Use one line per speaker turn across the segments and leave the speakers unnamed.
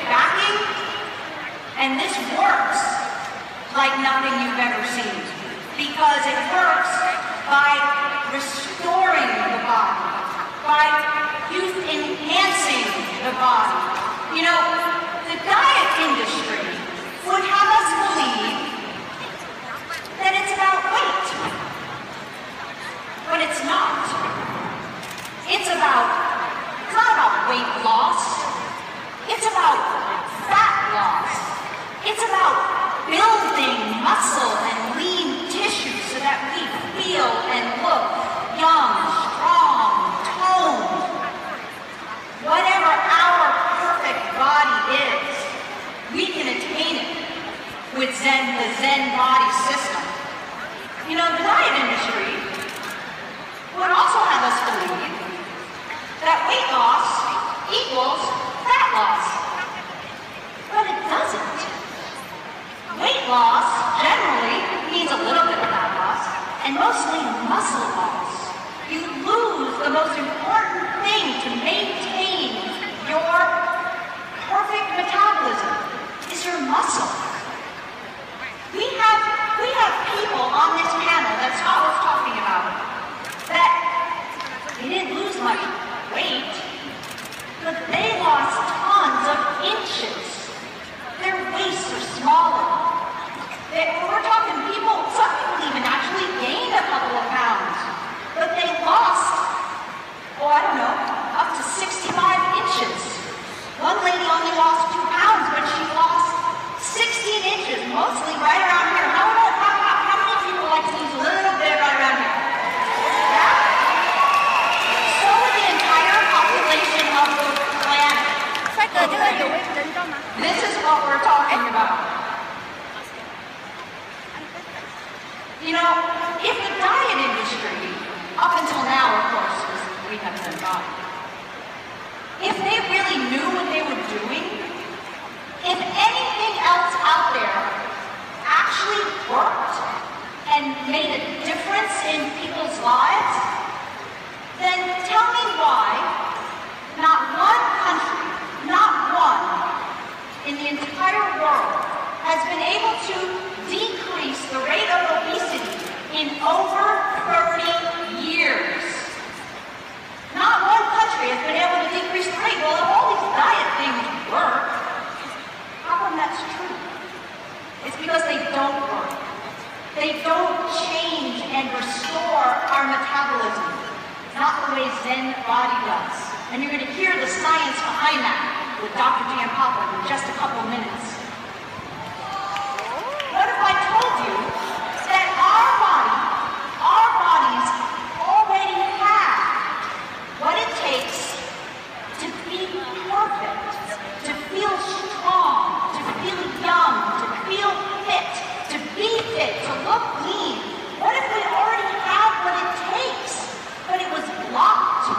backing, and this works like nothing you've ever seen, because it works by restoring the body, by youth-enhancing the body. You know, the diet industry would have us believe that it's about weight, but it's not. It's not about weight loss. It's about fat loss. It's about building muscle and lean tissue so that we feel and look young, strong, toned. Whatever our perfect body is, we can attain it with the Zen body system. You know, the diet industry would also have us believe that weight loss equals fat loss. But it doesn't. Weight loss generally means a little bit of fat loss, and mostly muscle loss. You lose the most important thing to maintain your perfect metabolism is your muscle. We have people on this panel that Scott was talking about that they didn't lose much weight, but they lost tons of inches. Their waists are smaller. We're talking people, some people even actually gained a couple of pounds, but they lost, oh, I don't know, up to 65 inches. One lady only lost 2 pounds, but she lost 16 inches, mostly right around here. How many people like to lose a little bit right around here? Yeah? So would the entire population of the planet. This is what we're talking about. You know, if the diet industry, up until now, of course, we have been body, if they really knew what they were doing, if anything else out there actually worked and made a difference in people's lives, then tell me why not one country, not one, in the entire world has been able to decrease the rate of obesity in over 30 years. Not one country has been able to decrease the rate. Well, if all these diet things work, how come that's true? It's because they don't work. They don't change and restore our metabolism, not the way Zen body does. And you're going to hear the science behind that with Dr. Giampapa in just a couple minutes. What if I told you that our bodies already have what it takes to be perfect, to feel strong, to feel young, to feel fit, to be fit, to look lean? What if we already have what it takes, but it was blocked?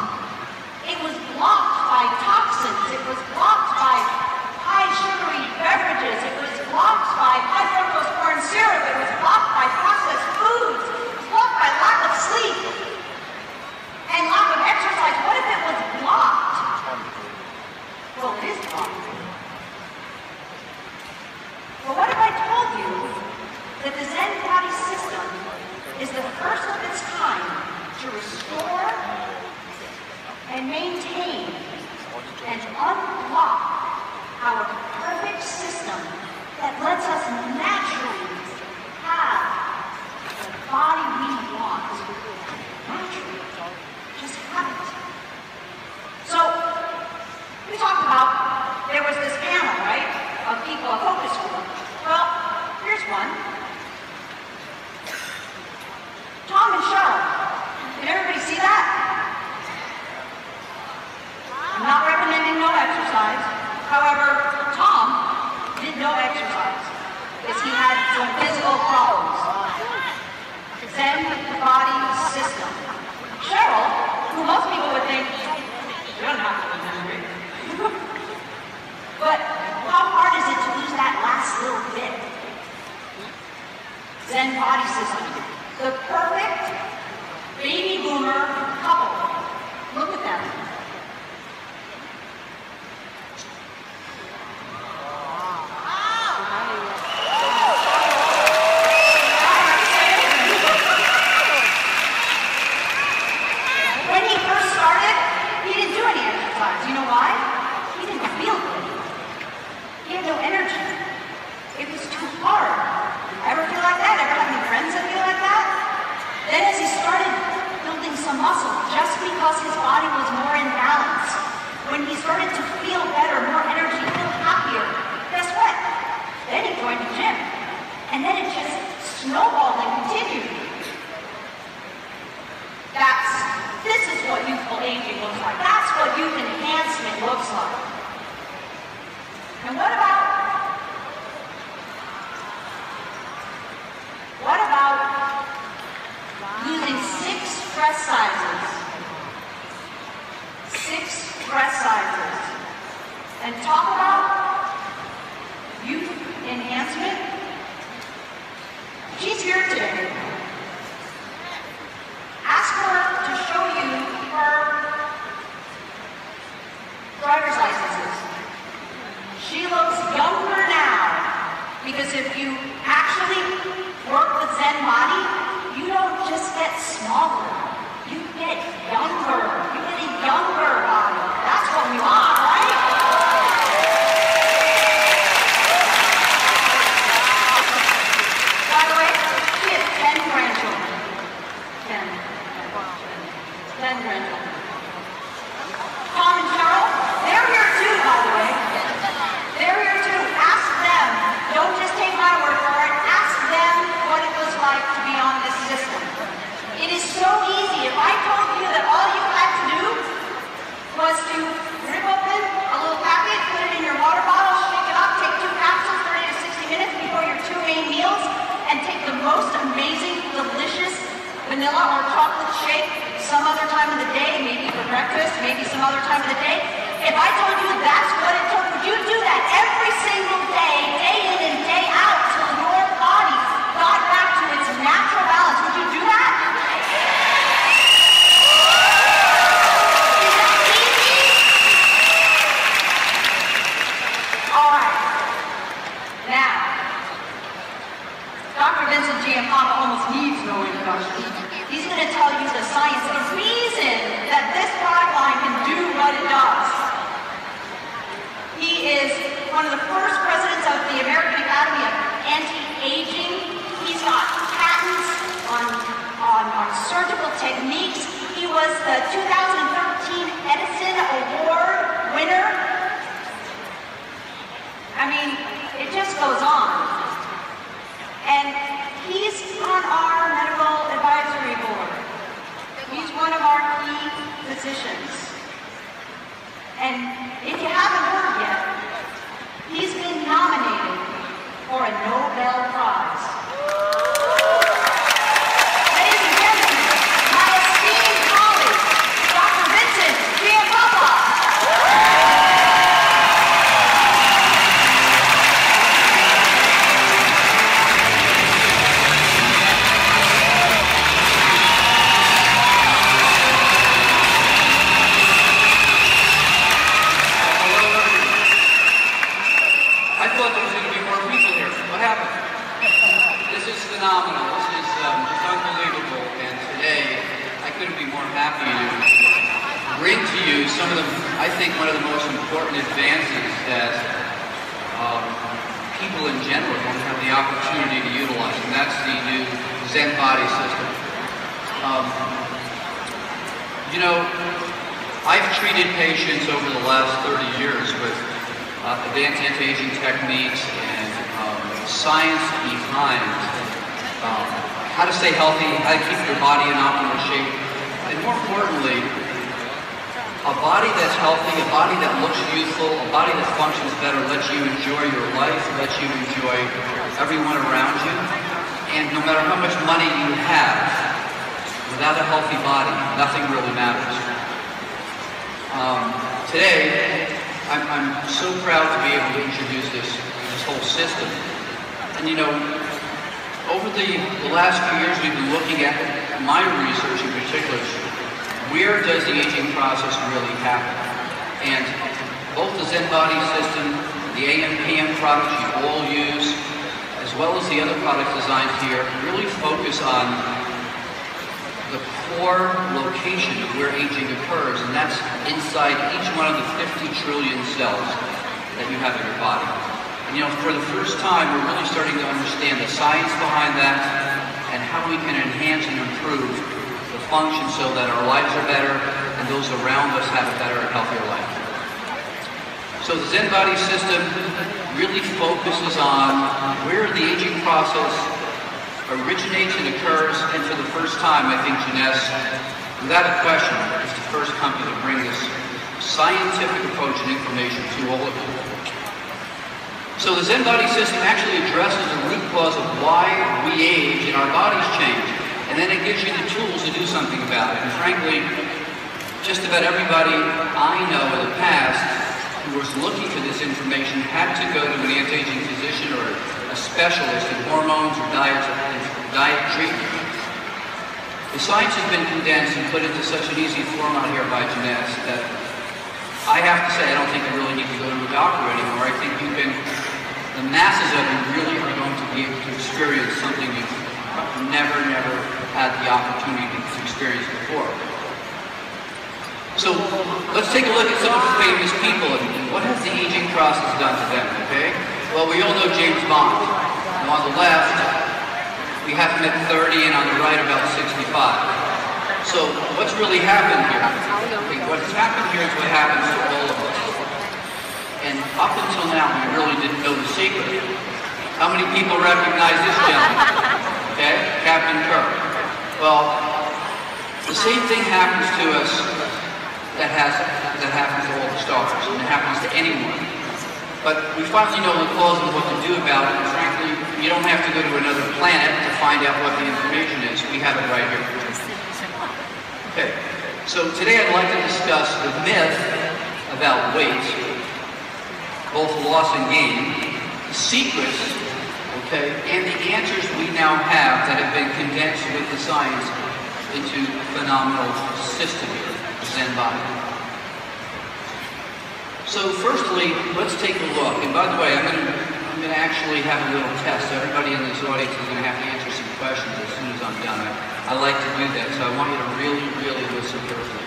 It was blocked by toxins. It was blocked by high sugary beverages. It was blocked by high fructose corn syrup. It was blocked by processed foods. It was blocked by lack of sleep and lack of exercise. What if it was blocked? Well, it is blocked. Well, what if I told you that the Zen body system is the first of its kind to restore and maintain and unblock our perfect system that lets us naturally have the body we want. Naturally. Just have it. So, we talked about, there was this panel, right, of people, a focus group. Well, here's one. Tom and Cheryl. Can everybody see that? I'm not recommending no exercise. However, Tom did no exercise because he had some physical problems. Zen body system. Cheryl, who most people would think, you don't have to be hungry. But how hard is it to lose that last little bit? Zen body system. The perfect baby boomer couple. Look at them. Then as he started building some muscle, just because his body was more in balance, when he started to feel better, more energy, feel happier, guess what? Then he joined the gym. And then it just snowballed and continued. This is what youthful aging looks like. That's what youth enhancement looks like. And what about losing 6 dress sizes? 6 dress sizes. And talk about youth enhancement? She's here today. Ask her to show you her driver's licenses. She looks younger now, because if you actually work with Zen Body, you don't just get smaller, you get younger. You get a younger body. That's what we want, right? By the way, she has 10 grandchildren. 10 grandchildren. Tom and Cheryl, they're here too, by the way. They're here too. Ask them. Don't just take my word for it. Ask them what it was like to be on this system. It is so easy. If I told you that all you had to do was to rip open a little packet, put it in your water bottle, shake it up, take 2 capsules, 30 to 60 minutes before your 2 main meals, and take the most amazing, delicious vanilla or chocolate shake some other time of the day, maybe for breakfast, maybe some other time of the day. If I told you that's what it took, would you do that every single day, day in and day out, till your body got back to its natural balance? Would you do that? Is that easy? All right. Now, Dr. Vincent Giampapa almost needs no introduction. He's going to tell you the science, the reason that this product line can do what it does. He is one of the first presidents of the American Academy of Anti-Aging. He's got patents on surgical techniques. He was the 2013 Edison Award winner. I mean, it just goes on. And he's on our medical advisory board. He's one of our key physicians. And if you haven't heard yet, he's been nominated for a Nobel Prize. Ladies and gentlemen, my esteemed colleague, Dr. Vincent Giampapa.
Phenomenal. This is just unbelievable, and today I couldn't be more happy to bring to you some of the, I think, one of the most important advances that people in general don't have the opportunity to utilize, and that's the new Zen Body system. You know, I've treated patients over the last 30 years with advanced anti-aging techniques and science behind how to stay healthy, how to keep your body in optimal shape, and more importantly, a body that's healthy, a body that looks youthful, a body that functions better, lets you enjoy your life, lets you enjoy everyone around you, and no matter how much money you have, without a healthy body, nothing really matters. Today, I'm so proud to be able to introduce this whole system. And you know, over the last few years, we've been looking at my research in particular. Where does the aging process really happen? And both the Zen Body system, the AM/PM products you all use, as well as the other products designed here, really focus on the core location of where aging occurs, and that's inside each one of the 50 trillion cells that you have in your body. And you know, for the first time, we're really starting to understand the science behind that and how we can enhance and improve the function so that our lives are better and those around us have a better and healthier life. So the Zen Body system really focuses on where the aging process originates and occurs, and for the first time, I think Jeunesse, without a question, is the first company to bring this scientific approach and information to all of you. So the Zen Body system actually addresses the root cause of why we age and our bodies change, and then it gives you the tools to do something about it. And frankly, just about everybody I know in the past who was looking for this information had to go to an anti-aging physician or a specialist in hormones or diet treatment. The science has been condensed and put into such an easy format here by Jeunesse that I have to say I don't think you really need to go to a doctor anymore. I think the masses of you really are going to be able to experience something you've never had the opportunity to experience before. So let's take a look at some of the famous people and what has the aging process done to them, okay? Well, we all know James Bond. And on the left, we have him at 30 and on the right about 65. So what's really happened here? Okay, what's happened here is what happens to all of us. And up until now, we really didn't know the secret. How many people recognize this gentleman? Okay, Captain Kirk. Well, the same thing happens to us that happens to all the stars, and it happens to anyone. But we finally know the cause and what to do about it, and frankly, you don't have to go to another planet to find out what the information is. We have it right here. Okay, so today I'd like to discuss the myth about weight, both loss and gain, the secrets, okay, and the answers we now have that have been condensed with the science into a phenomenal system here, the Zen Body. So firstly, let's take a look. And by the way, I'm going to actually have a little test. So everybody in this audience is going to have to answer some questions as soon as I'm done. I like to do that, so I want you to really listen carefully.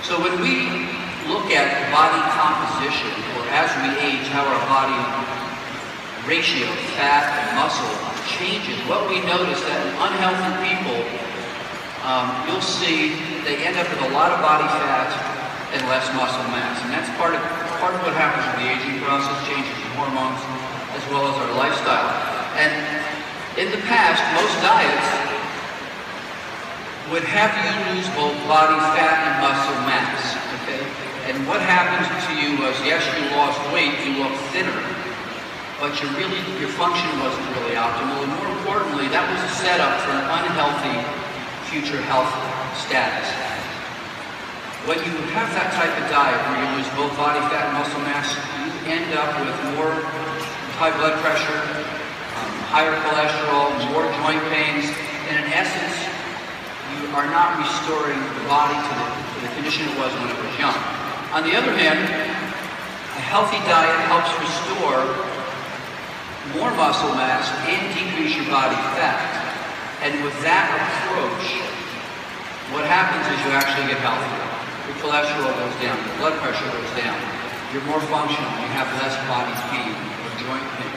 So when we look at body composition, or as we age, how our body ratio, fat and muscle changes, what we notice that in unhealthy people, you'll see they end up with a lot of body fat and less muscle mass. And that's part of what happens with the aging process, changes in hormones, as well as our lifestyle. And in the past, most diets would have you lose both body fat and muscle mass, okay? And what happens to you was, yes, you lost weight, you looked thinner, but your function wasn't really optimal, and more importantly, that was a setup for an unhealthy future health status. When you have that type of diet where you lose both body fat and muscle mass, you end up with more high blood pressure, higher cholesterol, more joint pains, and in essence, you are not restoring the body to the condition it was when it was young. On the other hand, a healthy diet helps restore more muscle mass and decrease your body fat. And with that approach, what happens is you actually get healthier. Your cholesterol goes down, your blood pressure goes down, you're more functional, you have less body pain or joint pain.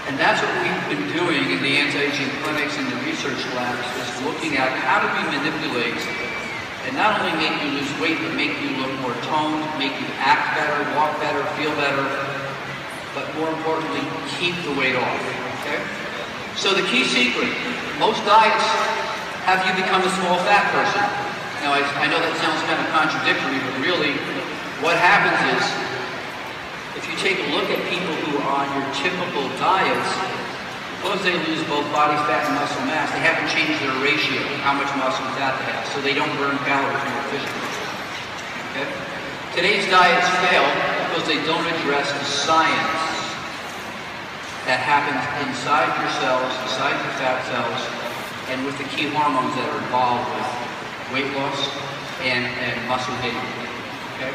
And that's what we've been doing in the anti-aging clinics and the research labs, is looking at how do we manipulate and not only make you lose weight, but make you look more toned, make you act better, walk better, feel better, but more importantly, keep the weight off, okay? So the key secret, most diets have you become a small fat person. Now, I know that sounds kind of contradictory, but really, what happens is, if you take a look at people who are on your typical diets, suppose they lose both body fat and muscle mass, they haven't changed their ratio, how much muscle and fat they have, so they don't burn calories more efficiently. Okay? Today's diets fail because they don't address the science that happens inside your cells, inside your fat cells, and with the key hormones that are involved with weight loss and muscle gain. Okay?